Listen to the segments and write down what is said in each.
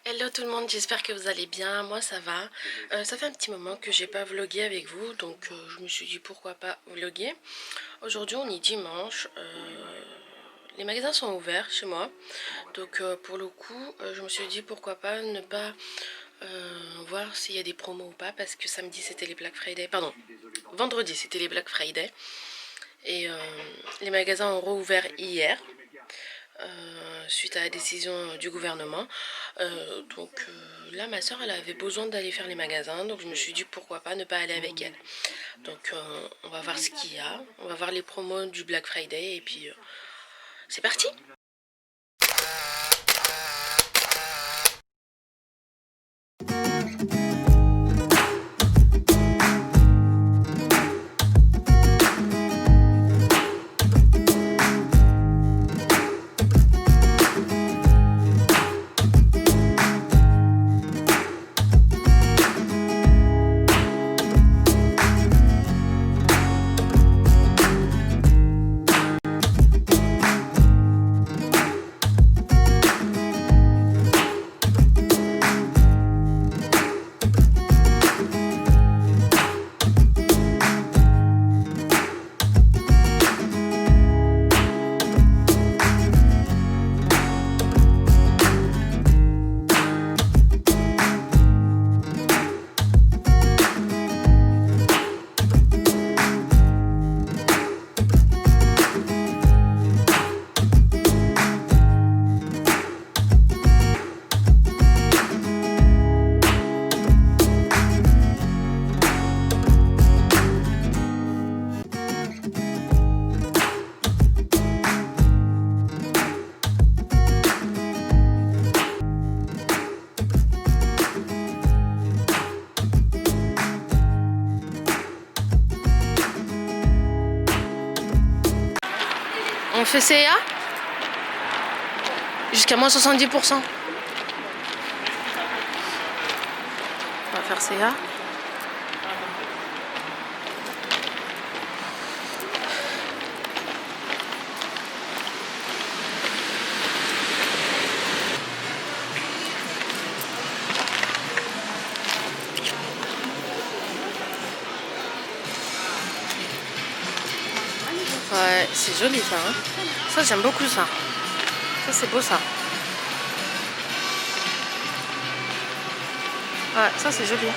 Hello tout le monde, j'espère que vous allez bien, moi ça va. Ça fait un petit moment que j'ai pas vlogué avec vous, donc je me suis dit pourquoi pas vloguer. Aujourd'hui on est dimanche, les magasins sont ouverts chez moi, donc pour le coup je me suis dit pourquoi pas ne pas voir s'il y a des promos ou pas, parce que samedi c'était les Black Friday, pardon, vendredi c'était les Black Friday, et les magasins ont rouvert hier. Suite à la décision du gouvernement. Là, ma soeur, elle avait besoin d'aller faire les magasins, donc je me suis dit pourquoi pas ne pas aller avec elle. Donc on va voir ce qu'il y a, on va voir les promos du Black Friday et puis c'est parti. On fait CA jusqu'à moins 70%. On va faire CA. Ouais, c'est joli ça, hein. Ça j'aime beaucoup ça. Ça c'est beau ça. Ouais, ça c'est joli.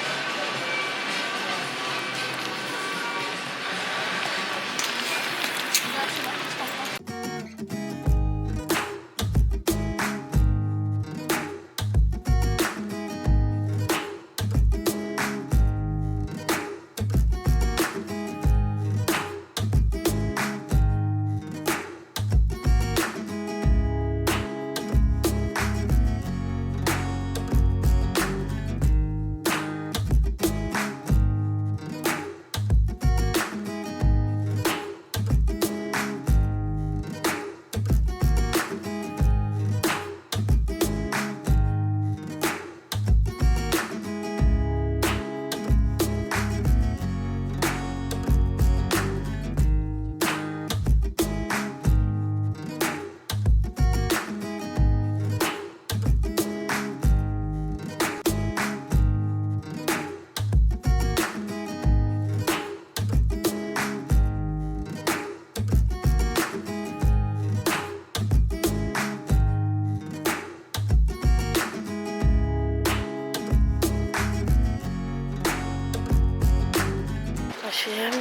H&M.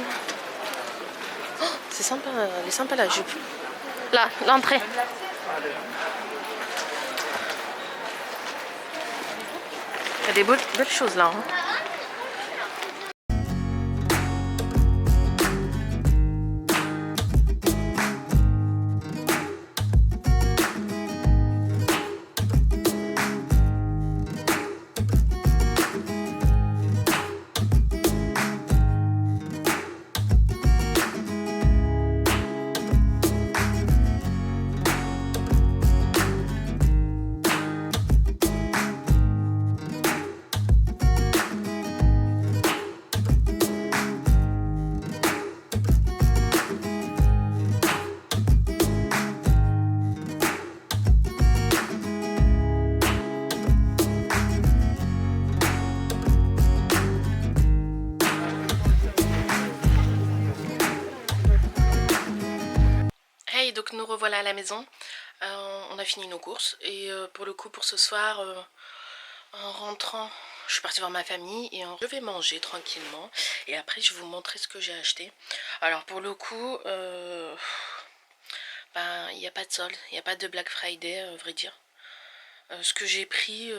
Oh, c'est sympa, elle est sympa la jupe. Là, l'entrée. Il y a des belles choses là, hein. revoilà à la maison. On a fini nos courses et pour le coup pour ce soir, en rentrant, je suis partie voir ma famille et je vais manger tranquillement et après je vais vous montrer ce que j'ai acheté. Alors pour le coup, ben, il n'y a pas de solde, il n'y a pas de Black Friday à vrai dire. Ce que j'ai pris,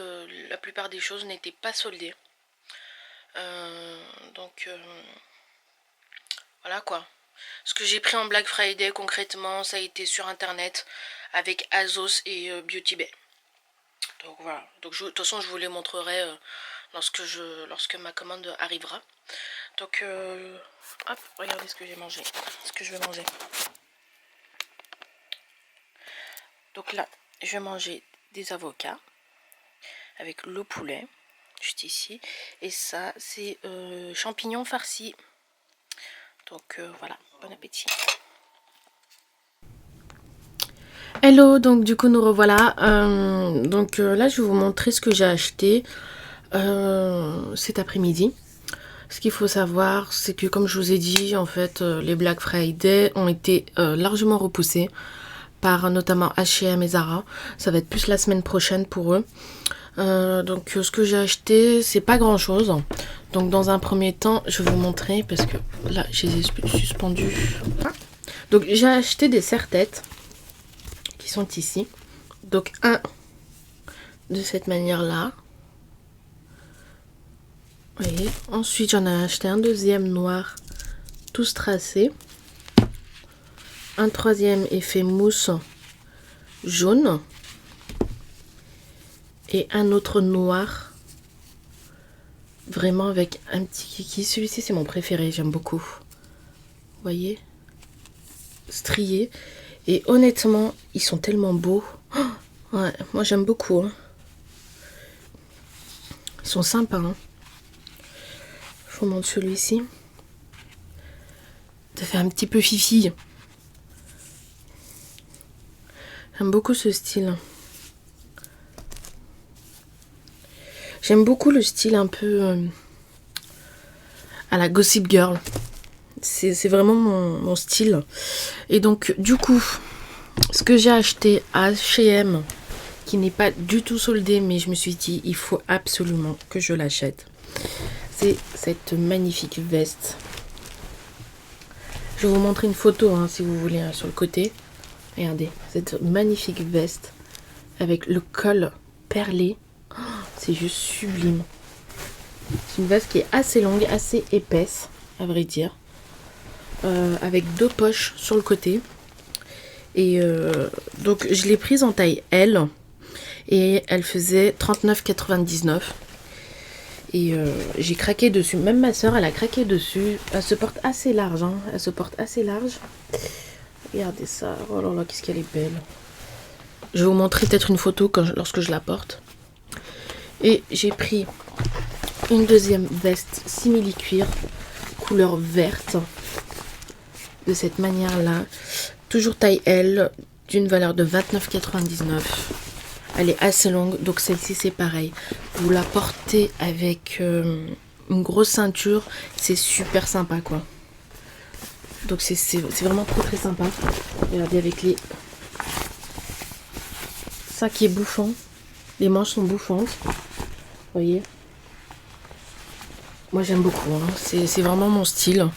la plupart des choses n'étaient pas soldées. Donc voilà quoi. Ce que j'ai pris en Black Friday concrètement, ça a été sur internet avec Azos et Beauty Bay. Donc voilà. Donc de toute façon je vous les montrerai lorsque ma commande arrivera. Donc hop, regardez ce que j'ai mangé. Ce que je vais manger. Donc là, je vais manger des avocats avec le poulet, juste ici. Et ça, c'est champignons farcis. Donc voilà, bon appétit. Hello, donc du coup nous revoilà. Là, je vais vous montrer ce que j'ai acheté cet après-midi. Ce qu'il faut savoir, c'est que comme je vous ai dit, en fait, les Black Friday ont été largement repoussés par notamment H&M et Zara. Ça va être plus la semaine prochaine pour eux. Ce que j'ai acheté, c'est pas grand chose. Donc dans un premier temps, je vais vous montrer parce que là, je les ai suspendus. Donc j'ai acheté des serre-têtes qui sont ici. Donc un de cette manière-là. Vous voyez. Ensuite, j'en ai acheté un deuxième noir, tous tracés. Un troisième effet mousse jaune. Et un autre noir. Vraiment avec un petit kiki. Celui-ci, c'est mon préféré. J'aime beaucoup. Vous voyez? Strié. Et honnêtement, ils sont tellement beaux. Oh, ouais, moi, j'aime beaucoup. Hein. Ils sont sympas. Hein. Je vous montre celui-ci. Ça fait un petit peu fifi. J'aime beaucoup ce style. J'aime beaucoup le style un peu à la Gossip Girl. C'est vraiment mon style. Et donc, du coup, ce que j'ai acheté à H&M, qui n'est pas du tout soldé, mais je me suis dit, il faut absolument que je l'achète. C'est cette magnifique veste. Je vais vous montrer une photo, hein, si vous voulez, hein, sur le côté. Regardez, cette magnifique veste avec le col perlé. Oh, c'est juste sublime. C'est une veste qui est assez longue, assez épaisse, à vrai dire. Avec deux poches sur le côté. Et donc, je l'ai prise en taille L. Et elle faisait 39,99 €. Et j'ai craqué dessus. Même ma soeur, elle a craqué dessus. Elle se porte assez large. Hein. Elle se porte assez large. Regardez ça. Oh là là, qu'est-ce qu'elle est belle. Je vais vous montrer peut-être une photo lorsque je la porte. Et j'ai pris une deuxième veste simili-cuir. Couleur verte. De cette manière-là. Toujours taille L. D'une valeur de 29,99 €. Elle est assez longue, donc celle-ci c'est pareil. Vous la portez avec une grosse ceinture, c'est super sympa quoi. Donc c'est vraiment très sympa. Regardez avec les... Ça qui est bouffant, les manches sont bouffantes. Vous voyez. Moi j'aime beaucoup, hein. C'est vraiment mon style.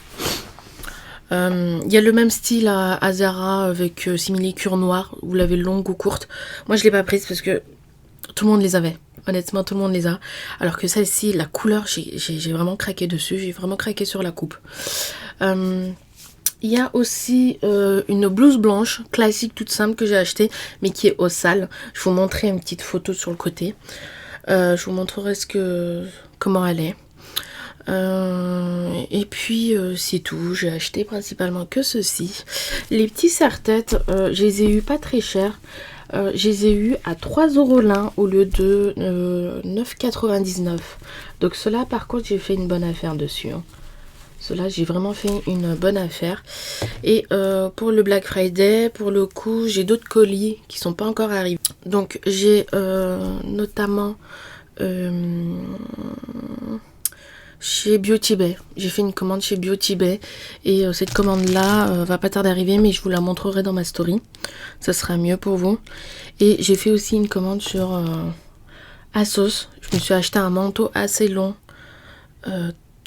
Il y a le même style à Zara avec simili-cuir noir. Vous l'avez longue ou courte. Moi je l'ai pas prise parce que tout le monde les avait. Honnêtement tout le monde les a. Alors que celle-ci, la couleur, j'ai vraiment craqué dessus. J'ai vraiment craqué sur la coupe. Il y a aussi une blouse blanche classique toute simple que j'ai achetée. Mais qui est au sale. Je vais vous montrer une petite photo sur le côté. Je vous montrerai comment elle est. Et puis c'est tout. J'ai acheté principalement que ceci. Les petits serre-têtes, je les ai eu pas très cher. Je les ai eu à 3 € l'un au lieu de 9,99 €. Donc cela par contre j'ai fait une bonne affaire dessus. Hein. Cela j'ai vraiment fait une bonne affaire. Et pour le Black Friday, pour le coup, j'ai d'autres colis qui sont pas encore arrivés. Donc j'ai notamment chez Biotibet. J'ai fait une commande chez Biotibet et cette commande là va pas tarder à arriver, mais je vous la montrerai dans ma story, ça sera mieux pour vous. Et j'ai fait aussi une commande sur ASOS. Je me suis acheté un manteau assez long,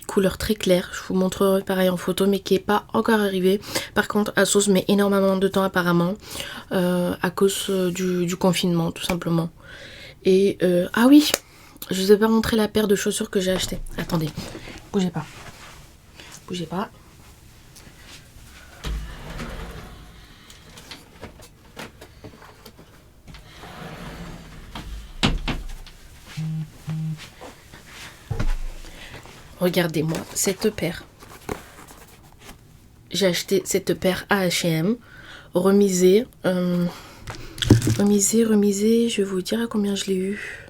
couleur très claire, je vous montrerai pareil en photo, mais qui n'est pas encore arrivé. Par contre ASOS met énormément de temps apparemment, à cause du confinement tout simplement. Et ah oui, je vous ai pas montré la paire de chaussures que j'ai acheté. Attendez, bougez pas. Bougez pas. Regardez-moi cette paire. J'ai acheté cette paire à H&M, remisée. Remisée, je vais vous dire à combien je l'ai eu.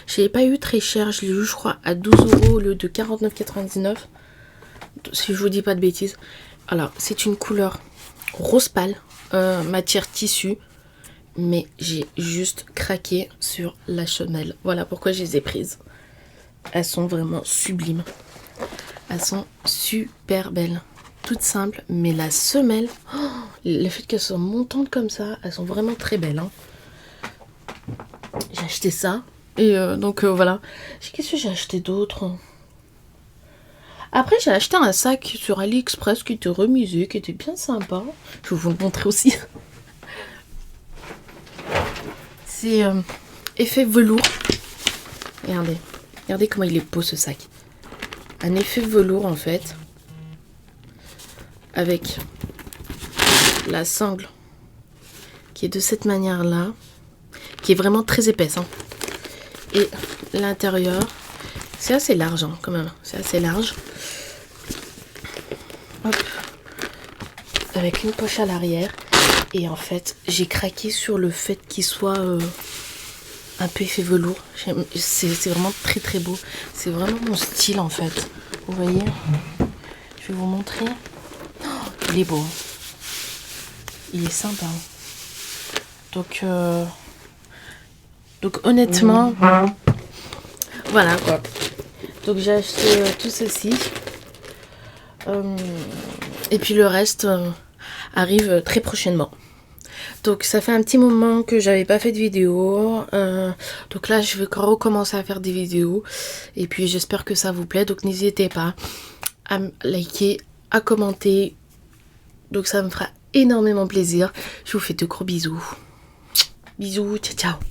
Je l'ai pas eu très cher, je l'ai eu je crois à 12 € au lieu de 49,99 €. Si je vous dis pas de bêtises. Alors c'est une couleur rose pâle, matière tissu. Mais j'ai juste craqué sur la semelle. Voilà pourquoi je les ai prises. Elles sont vraiment sublimes. Elles sont super belles. Toutes simples, mais la semelle, oh, le fait qu'elles soient montantes comme ça, elles sont vraiment très belles. Hein. J'ai acheté ça. Et donc voilà. Qu'est-ce que j'ai acheté d'autre? Après j'ai acheté un sac sur AliExpress qui était remisé, qui était bien sympa. Je vais vous le montrer aussi. C'est effet velours. Regardez. Regardez comment il est beau ce sac. Un effet velours en fait. Avec la sangle qui est de cette manière là. Qui est vraiment très épaisse. Hein. Et l'intérieur, c'est assez large hein, quand même. C'est assez large. Hop. Avec une poche à l'arrière. Et en fait, j'ai craqué sur le fait qu'il soit un peu effet velours. C'est vraiment très très beau. C'est vraiment mon style en fait. Vous voyez? Je vais vous montrer. Oh, il est beau. Il est sympa. Donc honnêtement, voilà quoi. Donc j'ai acheté tout ceci. Et puis le reste arrive très prochainement. Donc ça fait un petit moment que j'avais pas fait de vidéo. Donc là je vais recommencer à faire des vidéos. Et puis j'espère que ça vous plaît. Donc n'hésitez pas à liker, à commenter. Donc ça me fera énormément plaisir. Je vous fais de gros bisous. Bisous, ciao ciao.